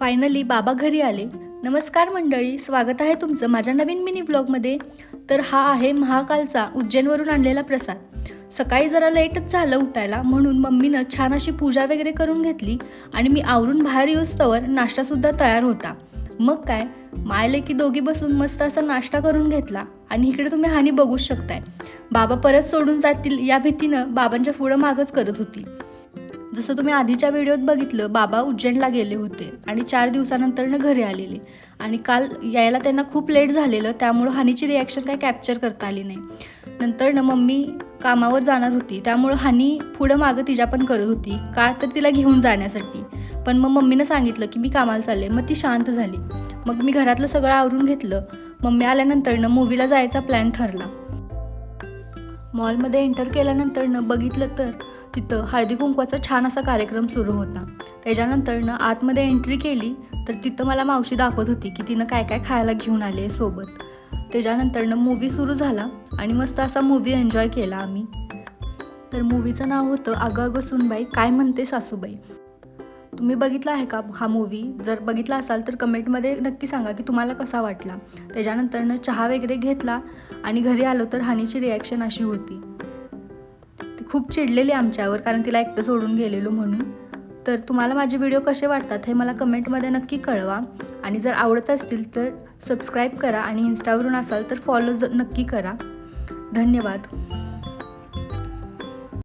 Finally बाबा घरी आले. नमस्कार मंडळी, स्वागत आहे तुमचं माझ्या नवीन मिनी व्लॉगमध्ये. तर हा आहे महाकालचा उज्जैनवरून आणलेला प्रसाद. सकाळी जरा लेटच झालं उठायला, म्हणून मम्मीनं छान अशी पूजा वगैरे करून घेतली आणि मी आवरून बाहेर येऊस्तवर नाश्तासुद्धा तयार होता. मग काय, मायले की दोघी बसून मस्त असा नाश्ता करून घेतला. आणि इकडे तुम्ही हानी बघूच शकताय. बाबा परत सोडून जातील या भीतीनं बाबांच्या पुढं मागच करत होती. जसं तुम्ही आधीच्या व्हिडिओत बघितलं, बाबा उज्जैनला गेले होते आणि 4 दिवसानंतरनं घरी आलेले. आणि काल यायला त्यांना खूप लेट झालेलं, त्यामुळं हानीची रिॲक्शन काय कॅप्चर करता आली नाही. नंतर मम्मी कामावर जाणार होती, त्यामुळं हानी पुढं मागं तिच्या पण करत होती, का तर तिला घेऊन जाण्यासाठी. पण मग मम्मीनं सांगितलं की मी कामाला चालले. मग ती शांत झाली. मग मी घरातलं सगळं आवरून घेतलं. मम्मी आल्यानंतरनं मूवीला जायचा प्लॅन ठरला. मॉलमध्ये एंटर केल्यानंतरनं बघितलं तर तिथं हळदी कुंकवाचा छान असा कार्यक्रम सुरू होता. त्याच्यानंतरनं आतमध्ये एंट्री केली तर तिथं मला मावशी दाखवत होती की तिनं काय काय खायला घेऊन आले सोबत. त्याच्यानंतरनं मूवी सुरू झाला आणि मस्त असा मूवी एन्जॉय केला आम्ही. तर मूवीचं नाव होतं अगं अगं सुनबाई काय म्हणते सासूबाई. तुम्ही बघितला आहे का हा मूवी? जर बघितला असाल तर कमेंटमध्ये नक्की सांगा की तुम्हाला कसा वाटला. त्याच्यानंतरनं चहा वगैरे घेतला आणि घरी आलो तर हानीची रिॲक्शन अशी होती. ती खूप चिडलेली आमच्यावर, कारण तिला एकटं सोडून गेलेलो म्हणून. तर तुम्हाला माझे व्हिडिओ कसे वाटतात हे मला कमेंटमध्ये नक्की कळवा. आणि जर आवडत असतील तर सबस्क्राईब करा आणि इन्स्टावरून असाल तर फॉलो नक्की करा. धन्यवाद.